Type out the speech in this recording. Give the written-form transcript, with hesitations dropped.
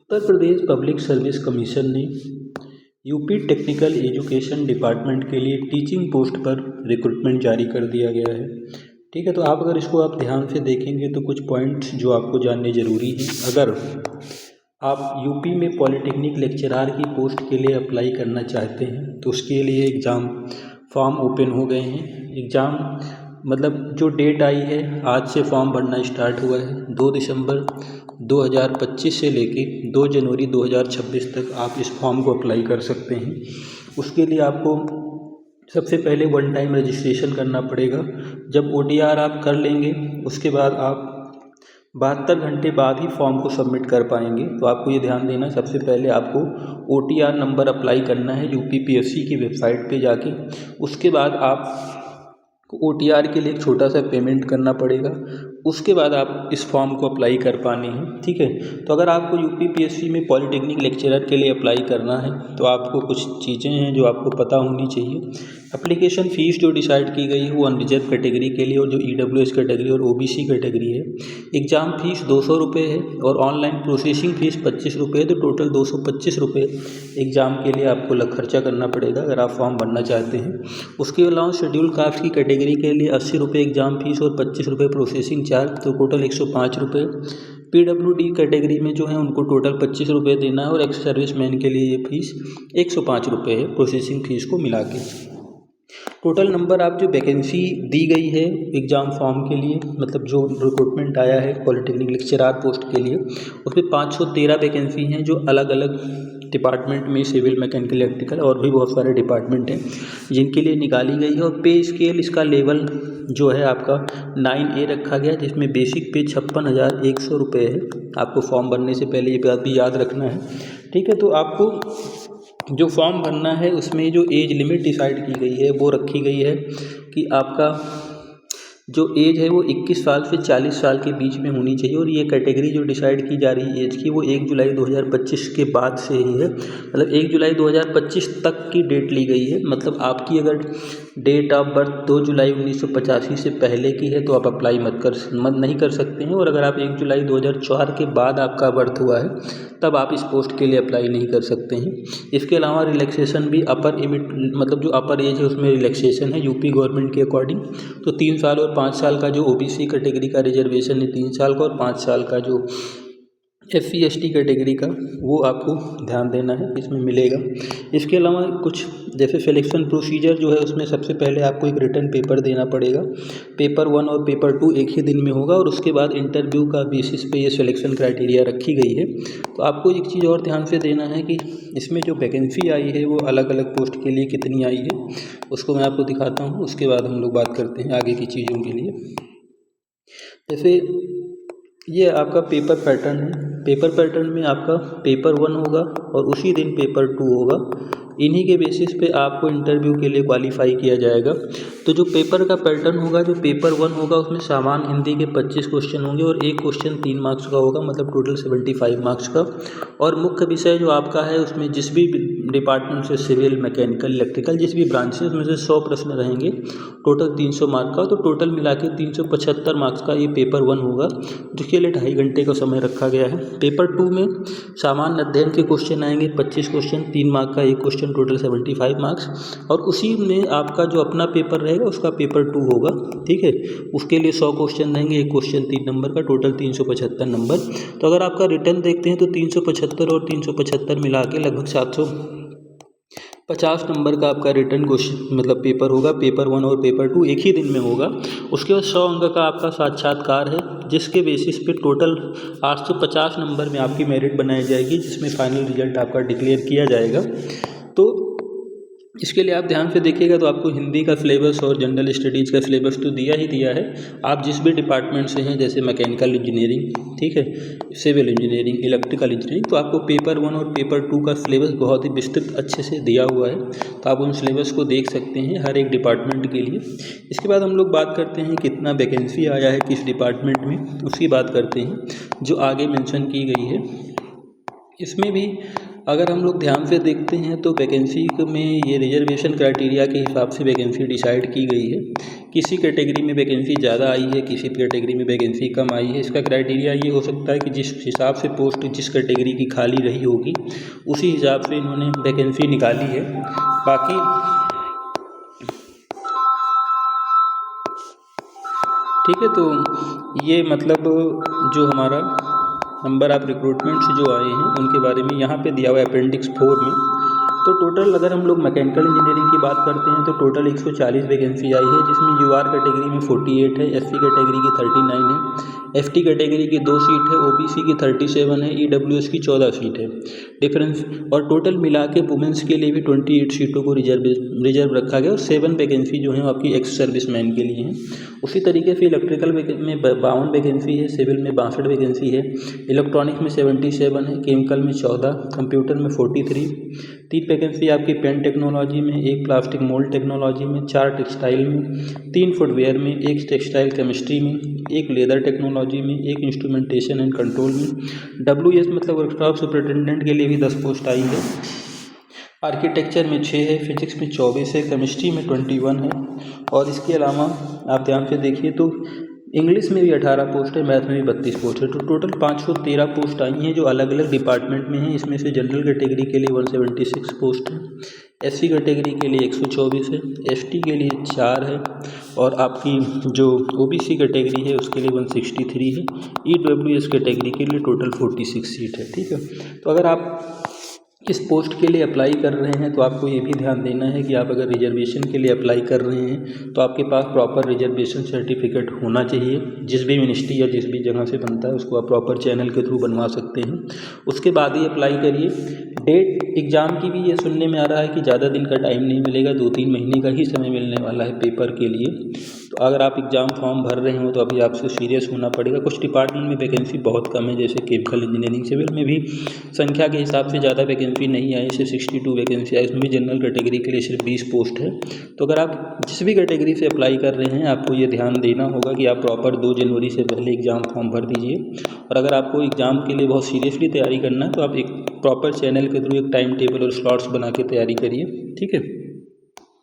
Uttar Pradesh public service commission ने UP technical education department के लिए टीचिंग पोस्ट पर रिक्रूटमेंट जारी कर दिया गया है। ठीक है, तो अगर इसको आप ध्यान से देखेंगे तो कुछ पॉइंट्स जो आपको जानने ज़रूरी हैं। अगर आप यूपी में पॉलिटेक्निक लेक्चरार की पोस्ट के लिए अप्लाई करना चाहते हैं तो उसके लिए एग्ज़ाम फॉर्म ओपन हो गए हैं। एग्ज़ाम मतलब जो डेट आई है, आज से फॉर्म भरना स्टार्ट हुआ है। 2 दिसंबर 2025 से लेके 2 जनवरी 2026 तक आप इस फॉर्म को अप्लाई कर सकते हैं। उसके लिए आपको सबसे पहले वन टाइम रजिस्ट्रेशन करना पड़ेगा। जब OTR आप कर लेंगे उसके बाद आप 72 घंटे बाद ही फॉर्म को सबमिट कर पाएंगे। तो आपको ये ध्यान देना, सबसे पहले आपको OTR नंबर अप्लाई करना है UPPSC की वेबसाइट पे जाके। उसके बाद आप OTR के लिए एक छोटा सा पेमेंट करना पड़ेगा। उसके बाद आप इस फॉर्म को अप्लाई कर पाने हैं। ठीक है, तो अगर आपको UPPSC में पॉलिटेक्निक लेक्चरर के लिए अप्लाई करना है तो आपको कुछ चीज़ें हैं जो आपको पता होनी चाहिए। एप्लीकेशन फ़ीस जो डिसाइड की गई है वो अनरिजर्व कैटेगरी के लिए और जो EWS कैटेगरी और OBC कैटेगरी है, एग्ज़ाम फ़ीस 200 रुपये है और ऑनलाइन प्रोसेसिंग फ़ीस 25 रुपये है। तो टोटल 225 रुपये एग्ज़ाम के लिए आपको खर्चा करना पड़ेगा अगर आप फॉर्म भरना चाहते हैं। उसके अलावा शेड्यूल कास्ट की कैटेगरी के लिए 80 रुपये एग्ज़ाम फ़ीस और 25 रुपये प्रोसेसिंग चार्ज, तो टोटल 105 रुपये। PWD कैटेगरी में जो है उनको टोटल 25 रुपये देना है और एक्स सर्विस मैन के लिए ये फ़ीस 105 रुपये है प्रोसेसिंग फ़ीस को मिला के। टोटल नंबर आप जो वैकेंसी दी गई है एग्ज़ाम फॉर्म के लिए, मतलब जो रिक्रूटमेंट आया है पॉलिटेक्निक लेक्चरार पोस्ट के लिए, उसमें 513 वैकेंसी हैं जो अलग अलग डिपार्टमेंट में, सिविल, मैकेनिकल, इलेक्ट्रिकल और भी बहुत सारे डिपार्टमेंट हैं जिनके लिए निकाली गई है। और पे स्केल इसका लेवल जो है आपका 9A रखा गया, जिसमें बेसिक पे 56,100 रुपये है। आपको फॉर्म भरने से पहले ये बात भी याद रखना है। ठीक है, तो आपको जो फॉर्म भरना है उसमें जो एज लिमिट डिसाइड की गई है वो रखी गई है कि आपका जो एज है वो 21 साल से 40 साल के बीच में होनी चाहिए। और ये कैटेगरी जो डिसाइड की जा रही है एज की, वो 1 जुलाई 2025 के बाद से ही है। मतलब 1 जुलाई 2025 तक की डेट ली गई है। मतलब आपकी अगर डेट ऑफ बर्थ 2 जुलाई 1985 से पहले की है तो आप अप्लाई नहीं कर सकते हैं। और अगर आप 1 जुलाई 2004 के बाद आपका बर्थ हुआ है तब आप इस पोस्ट के लिए अप्लाई नहीं कर सकते हैं। इसके अलावा रिलैक्सेशन भी अपर लिमिट, मतलब जो अपर एज है उसमें रिलैक्सेशन है यूपी गवर्नमेंट के अकॉर्डिंग। तो 3 साल और 5 साल का जो OBC कैटेगरी का रिजर्वेशन है 3 साल का, और 5 साल का जो SC ST कैटेगरी का वो आपको ध्यान देना है, इसमें मिलेगा। इसके अलावा कुछ जैसे सिलेक्शन प्रोसीजर जो है उसमें सबसे पहले आपको एक रिटन पेपर देना पड़ेगा। पेपर 1 और पेपर 2 एक ही दिन में होगा और उसके बाद इंटरव्यू का बेसिस पे ये सिलेक्शन क्राइटेरिया रखी गई है। तो आपको एक चीज़ और ध्यान से देना है कि इसमें जो वैकेंसी आई है वो अलग अलग पोस्ट के लिए कितनी आई है, उसको मैं आपको दिखाता हूँ। उसके बाद हम लोग बात करते हैं आगे की चीज़ों के लिए। जैसे ये आपका पेपर पैटर्न है। पेपर पैटर्न में आपका पेपर 1 होगा और उसी दिन पेपर 2 होगा। इन्हीं के बेसिस पे आपको इंटरव्यू के लिए क्वालिफाई किया जाएगा। तो जो पेपर का पैटर्न होगा, जो पेपर 1 होगा उसमें सामान्य हिंदी के 25 क्वेश्चन होंगे और एक क्वेश्चन 3 मार्क्स का होगा, मतलब टोटल 75 मार्क्स का। और मुख्य विषय जो आपका है उसमें जिस भी डिपार्टमेंट से, सिविल, मैकेनिकल, इलेक्ट्रिकल, जिस भी ब्रांच से, उसमें से 100 प्रश्न रहेंगे, टोटल 300 मार्क का। तो टोटल मिला के 375 मार्क्स का ये पेपर 1 होगा, जिसके लिए 2.5 घंटे का समय रखा गया है। पेपर 2 में सामान्य अध्ययन के क्वेश्चन आएंगे 25 क्वेश्चन, 3 मार्क का एक क्वेश्चन, टोटल 75 मार्क्स। और उसी में आपका जो अपना पेपर रहेगा उसका पेपर 2 होगा। ठीक है, उसके लिए 100 क्वेश्चन रहेंगे, एक क्वेश्चन 3 नंबर का, टोटल 375 नंबर। तो अगर आपका रिटर्न देखते हैं तो 375 और 375 मिला के लगभग 750 नंबर का आपका रिटर्न क्वेश्चन मतलब पेपर होगा। पेपर 1 और पेपर 2 एक ही दिन में होगा। उसके बाद 100 अंक का आपका साक्षात्कार है, जिसके बेसिस पे टोटल 850 नंबर में आपकी मेरिट बनाई जाएगी, जिसमें फाइनल रिजल्ट आपका डिक्लेयर किया जाएगा। तो इसके लिए आप ध्यान से देखिएगा तो आपको हिंदी का सिलेबस और जनरल स्टडीज़ का सिलेबस तो दिया ही दिया है। आप जिस भी डिपार्टमेंट से हैं, जैसे मैकेनिकल इंजीनियरिंग, ठीक है, सिविल इंजीनियरिंग, इलेक्ट्रिकल इंजीनियरिंग, तो आपको पेपर 1 और पेपर 2 का सिलेबस बहुत ही विस्तृत अच्छे से दिया हुआ है। तो आप उन सिलेबस को देख सकते हैं हर एक डिपार्टमेंट के लिए। इसके बाद हम लोग बात करते हैं कितना वैकेंसी आया है किस डिपार्टमेंट में, उसकी बात करते हैं जो आगे मेंशन की गई है। इसमें भी अगर हम लोग ध्यान से देखते हैं तो वैकेंसी में ये रिजर्वेशन क्राइटेरिया के हिसाब से वैकेंसी डिसाइड की गई है। किसी कैटेगरी में वैकेंसी ज़्यादा आई है, किसी कैटेगरी में वैकेंसी कम आई है। इसका क्राइटेरिया ये हो सकता है कि जिस हिसाब से पोस्ट जिस कैटेगरी की खाली रही होगी उसी हिसाब से इन्होंने वैकेंसी निकाली है। बाकी ठीक है, तो ये मतलब जो हमारा नंबर ऑफ रिक्रूटमेंट से जो आए हैं उनके बारे में यहाँ पे दिया हुआ है अपेंडिक्स 4 में। तो टोटल अगर हम लोग मैकेनिकल इंजीनियरिंग की बात करते हैं तो टोटल 140 वैकेंसी आई है, जिसमें यूआर कैटेगरी में 48 है, एससी कैटेगरी की 39 है, एसटी कैटेगरी की 2 सीट है, ओबीसी की 37 है, ईडब्ल्यूएस की 14 सीट है डिफरेंस। और टोटल मिला के वुमेंस के लिए भी 28 सीटों को रिजर्व रखा गया और 7 वैकेंसी जो हैं आपकी एक्स सर्विसमैन के लिए हैं। उसी तरीके से इलेक्ट्रिकल में 52 वैकेंसी है, सिविल में 62 वैकेंसी है, इलेक्ट्रॉनिक्स में 77 है, केमिकल में 14, कंप्यूटर में 43, 3 वैकेंसी आपकी पेन टेक्नोलॉजी में, 1 प्लास्टिक मोल्ड टेक्नोलॉजी में, 4 टेक्सटाइल में, 3 फुटवेयर में, 1 टेक्सटाइल केमिस्ट्री में, 1 लेदर टेक्नोलॉजी में, 1 इंस्ट्रूमेंटेशन एंड कंट्रोल में। WS मतलब वर्कशॉप सुपरिटेंडेंट के लिए भी 10 पोस्ट आई है। आर्किटेक्चर में 6 है, फिजिक्स में 24 है, केमिस्ट्री में 21 है। और इसके अलावा आप ध्यान से देखिए तो इंग्लिश में भी 18 पोस्ट है, मैथ में भी 32 पोस्ट है। तो टोटल 513 पोस्ट आई हैं जो अलग अलग डिपार्टमेंट में हैं। इसमें से जनरल कैटेगरी के लिए 176 पोस्ट है, एससी कैटेगरी के लिए 124 है, एसटी के लिए 4 है और आपकी जो ओबीसी कैटेगरी है उसके लिए 163 है, ईडब्ल्यूएस कैटेगरी के लिए टोटल 46 सीट है। ठीक है, तो अगर आप इस पोस्ट के लिए अप्लाई कर रहे हैं तो आपको ये भी ध्यान देना है कि आप अगर रिजर्वेशन के लिए अप्लाई कर रहे हैं तो आपके पास प्रॉपर रिजर्वेशन सर्टिफिकेट होना चाहिए। जिस भी मिनिस्ट्री या जिस भी जगह से बनता है उसको आप प्रॉपर चैनल के थ्रू बनवा सकते हैं, उसके बाद ही अप्लाई करिए। डेट एग्ज़ाम की भी ये सुनने में आ रहा है कि ज़्यादा दिन का टाइम नहीं मिलेगा, 2-3 महीने का ही समय मिलने वाला है पेपर के लिए। तो अगर आप एग्ज़ाम फॉर्म भर रहे हो तो अभी आपसे सीरियस होना पड़ेगा। कुछ डिपार्टमेंट में वैकेंसी बहुत कम है, जैसे केमिकल इंजीनियरिंग, सिविल में भी संख्या के हिसाब से ज़्यादा वैकेंसी नहीं आई, सिर्फ 62 वैकेंसी आई, इसमें भी जनरल कैटेगरी के लिए सिर्फ 20 पोस्ट है। तो अगर आप जिस भी कैटेगरी से अप्लाई कर रहे हैं आपको ये ध्यान देना होगा कि आप प्रॉपर 2 जनवरी से पहले एग्ज़ाम फॉर्म भर दीजिए। और अगर आपको एग्ज़ाम के लिए बहुत सीरियसली तैयारी करना है तो आप एक प्रॉपर चैनल के थ्रू एक टाइम टेबल और स्लॉट्स बना के तैयारी करिए। ठीक है।